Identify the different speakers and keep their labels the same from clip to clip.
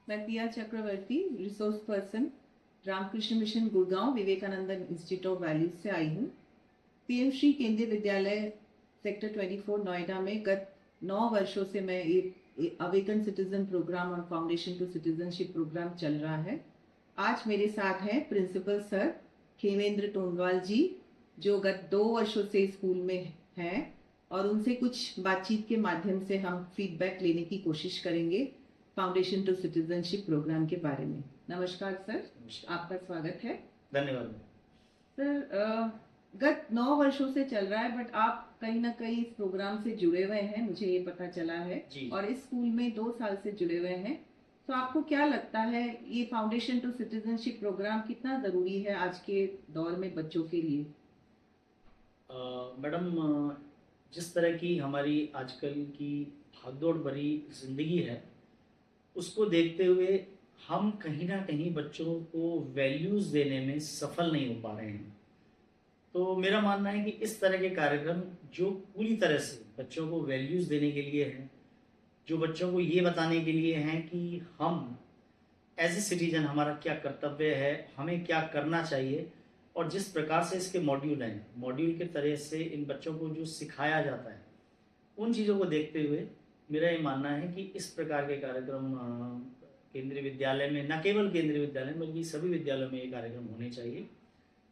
Speaker 1: मैं Piya Chakraborty, resource person, Ramakrishna mission Gurgaon Vivekananda institute of values से आई हूँ। पीएम श्री केंद्रीय विद्यालय सेक्टर 24 नोएडा में गत 9 वर्षों से मैं एक अवेकन सिटीजन प्रोग्राम और फाउंडेशन टू सिटीजनशिप प्रोग्राम चल रहा है। आज मेरे साथ हैं प्रिंसिपल सर खेमेंद्र टोनवाल जी, जो गत 2 वर्षों से स्कूल में हैं, और उनसे कुछ बातचीत के माध्यम से हम फीडबैक लेने की कोशिश करेंगे फाउंडेशन टू सिटीजनशिप प्रोग्राम के बारे में। नमस्कार सर, आपका स्वागत है।
Speaker 2: धन्यवाद
Speaker 1: सर, गत 9 वर्षों से चल रहा है, बट आप कहीं ना कहीं इस प्रोग्राम से जुड़े हुए हैं, मुझे ये पता चला है, और इस स्कूल में 2 साल से जुड़े हुए हैं। तो आपको क्या लगता है ये फाउंडेशन टू सिटीजनशिप प्रोग्राम कितना ज़रूरी है आज के दौर में बच्चों के लिए?
Speaker 2: मैडम, जिस तरह की हमारी आजकल की भागदौड़ भरी जिंदगी है, उसको देखते हुए हम कहीं ना कहीं बच्चों को वैल्यूज़ देने में सफल नहीं हो पा रहे हैं। तो मेरा मानना है कि इस तरह के कार्यक्रम जो पूरी तरह से बच्चों को वैल्यूज़ देने के लिए हैं, जो बच्चों को ये बताने के लिए हैं कि हम एज ए सिटीजन हमारा क्या कर्तव्य है, हमें क्या करना चाहिए, और जिस प्रकार से इसके मॉड्यूल हैं, मॉड्यूल के तरह से इन बच्चों को जो सिखाया जाता है, उन चीज़ों को देखते हुए मेरा ये मानना है कि इस प्रकार के कार्यक्रम केंद्रीय विद्यालय में, न केवल केंद्रीय विद्यालय में बल्कि सभी विद्यालयों में ये कार्यक्रम होने चाहिए,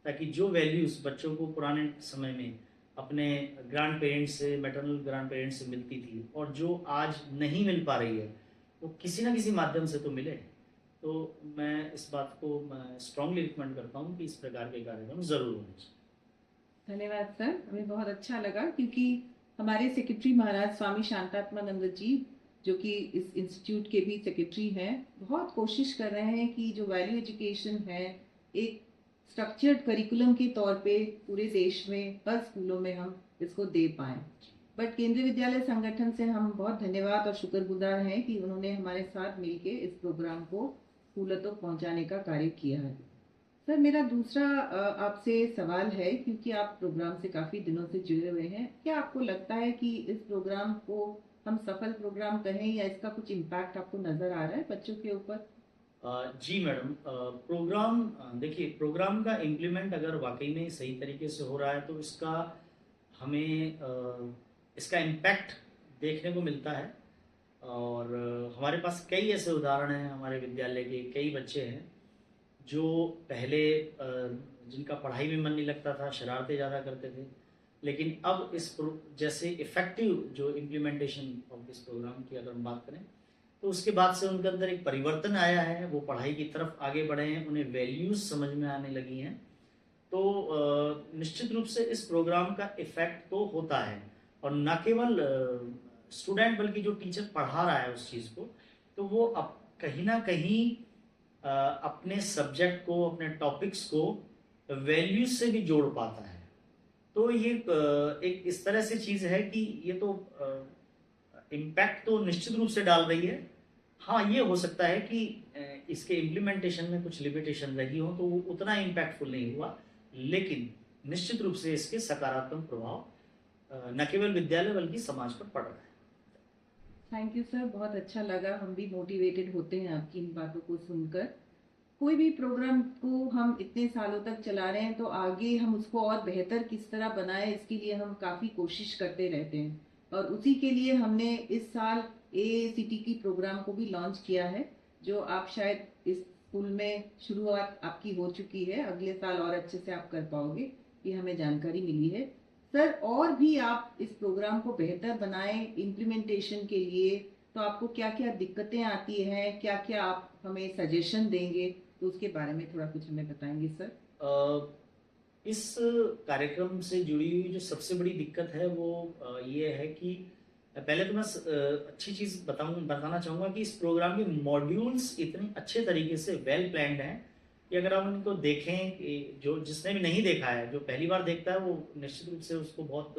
Speaker 2: ताकि जो वैल्यूज़ बच्चों को पुराने समय में अपने ग्रैंड पेरेंट्स से, मैटरनल ग्रैंड पेरेंट्स से मिलती थी और जो आज नहीं मिल पा रही है, वो किसी न किसी माध्यम से तो मिले। तो मैं इस बात को स्ट्रांगली रिकमेंड करता हूँ कि इस प्रकार के कार्यक्रम ज़रूर होने चाहिए।
Speaker 1: धन्यवाद सर, हमें बहुत अच्छा लगा, क्योंकि हमारे सेक्रेटरी महाराज स्वामी शांतात्मानंद जी, जो कि इस इंस्टीट्यूट के भी सेक्रेटरी हैं, बहुत कोशिश कर रहे हैं कि जो वैल्यू एजुकेशन है एक स्ट्रक्चर्ड करिकुलम के तौर पे पूरे देश में हर स्कूलों में हम इसको दे पाएँ। बट केंद्रीय विद्यालय संगठन से हम बहुत धन्यवाद और शुक्रगुजार हैं कि उन्होंने हमारे साथ मिलके इस प्रोग्राम को स्कूलों तक पहुंचाने का कार्य किया है। सर, मेरा दूसरा आपसे सवाल है, क्योंकि आप प्रोग्राम से काफ़ी दिनों से जुड़े हुए हैं, क्या आपको लगता है कि इस प्रोग्राम को हम सफल प्रोग्राम कहें, या इसका कुछ इम्पैक्ट आपको नज़र आ रहा है बच्चों के ऊपर?
Speaker 2: जी मैडम, प्रोग्राम, देखिए, प्रोग्राम का इम्प्लीमेंट अगर वाकई में सही तरीके से हो रहा है तो इसका हमें इसका इम्पैक्ट देखने को मिलता है। और हमारे पास कई ऐसे उदाहरण हैं, हमारे विद्यालय के कई बच्चे हैं जो पहले जिनका पढ़ाई में मन नहीं लगता था, शरारतें ज़्यादा करते थे, लेकिन अब जैसे इफ़ेक्टिव जो इम्प्लीमेंटेशन ऑफ दिस प्रोग्राम की अगर हम बात करें, तो उसके बाद से उनके अंदर एक परिवर्तन आया है, वो पढ़ाई की तरफ आगे बढ़े हैं, उन्हें वैल्यूज़ समझ में आने लगी हैं। तो निश्चित रूप से इस प्रोग्राम का इफ़ेक्ट तो होता है, और न केवल स्टूडेंट बल्कि जो टीचर पढ़ा रहा है उस चीज़ को, तो वो अब कहीं ना कहीं अपने सब्जेक्ट को, अपने टॉपिक्स को वैल्यूज से भी जोड़ पाता है। तो ये एक इस तरह से चीज़ है कि ये तो इम्पैक्ट तो निश्चित रूप से डाल रही है। हाँ, ये हो सकता है कि इसके इम्प्लीमेंटेशन में कुछ लिमिटेशन रही हो तो वो उतना इम्पैक्टफुल नहीं हुआ, लेकिन निश्चित रूप से इसके सकारात्मक प्रभाव न केवल विद्यालय बल्कि समाज पर पड़ रहा है।
Speaker 1: थैंक यू सर, बहुत अच्छा लगा, हम भी मोटिवेटेड होते हैं आपकी इन बातों को सुनकर। कोई भी प्रोग्राम को हम इतने सालों तक चला रहे हैं, तो आगे हम उसको और बेहतर किस तरह बनाए, इसके लिए हम काफ़ी कोशिश करते रहते हैं, और उसी के लिए हमने इस साल AACT की प्रोग्राम को भी लॉन्च किया है, जो आप शायद इस स्कूल में शुरुआत आपकी हो चुकी है, अगले साल और अच्छे से आप कर पाओगे, ये हमें जानकारी मिली है। सर, और भी आप इस प्रोग्राम को बेहतर बनाएं इम्प्लीमेंटेशन के लिए, तो आपको क्या क्या दिक्कतें आती हैं, क्या क्या आप हमें सजेशन देंगे, तो उसके बारे में थोड़ा कुछ हमें बताएंगे सर।
Speaker 2: इस कार्यक्रम से जुड़ी हुई जो सबसे बड़ी दिक्कत है वो ये है कि पहले तो मैं अच्छी चीज़ बताना चाहूँगा कि इस प्रोग्राम के मॉड्यूल्स इतने अच्छे तरीके से वेल प्लान्ड हैं कि अगर आप उनको देखें, कि जो जिसने भी नहीं देखा है, जो पहली बार देखता है, वो निश्चित रूप से उसको बहुत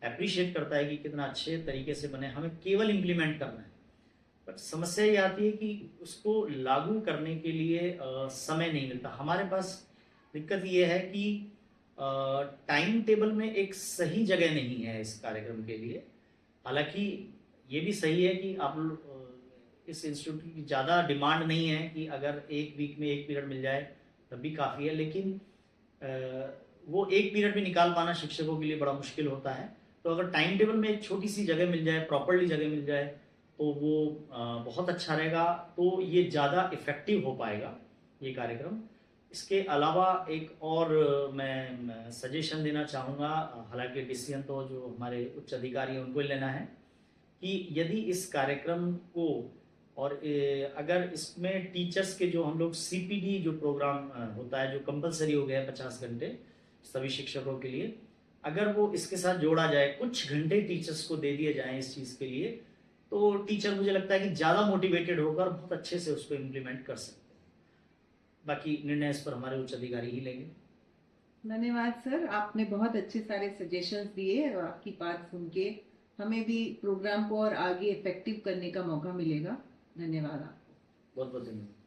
Speaker 2: अप्रिशिएट करता है कि कितना अच्छे तरीके से बने, हमें केवल इम्प्लीमेंट करना है। बट समस्या ये आती है कि उसको लागू करने के लिए समय नहीं मिलता हमारे पास। दिक्कत ये है कि टाइम टेबल में एक सही जगह नहीं है इस कार्यक्रम के लिए। हालांकि ये भी सही है कि आप इस इंस्टीट्यूट की ज़्यादा डिमांड नहीं है कि अगर एक वीक में एक पीरियड मिल जाए तब भी काफ़ी है, लेकिन वो एक पीरियड भी निकाल पाना शिक्षकों के लिए बड़ा मुश्किल होता है। तो अगर टाइम टेबल में एक छोटी सी जगह मिल जाए, प्रॉपरली जगह मिल जाए, तो वो बहुत अच्छा रहेगा, तो ये ज़्यादा इफ़ेक्टिव हो पाएगा ये कार्यक्रम। इसके अलावा एक और मैं सजेशन देना चाहूँगा, हालांकि डिसीजन तो जो हमारे उच्च अधिकारी हैं उनको ही लेना है, कि यदि इस कार्यक्रम को और अगर इसमें टीचर्स के जो हम लोग सीपीडी जो प्रोग्राम होता है, जो कंपलसरी हो गया है 50 घंटे सभी शिक्षकों के लिए, अगर वो इसके साथ जोड़ा जाए, कुछ घंटे टीचर्स को दे दिए जाएं इस चीज़ के लिए, तो टीचर मुझे लगता है कि ज़्यादा मोटिवेटेड होकर बहुत अच्छे से उसको इम्प्लीमेंट कर सकते हैं। बाकी निर्णय इस पर हमारे उच्च अधिकारी ही लेंगे।
Speaker 1: धन्यवाद सर, आपने बहुत अच्छे सारे सजेशंस दिए और आपकी बात सुन के हमें भी प्रोग्राम को और आगे इफेक्टिव करने का मौका मिलेगा। धन्यवाद आपको।
Speaker 2: बहुत बहुत धन्यवाद।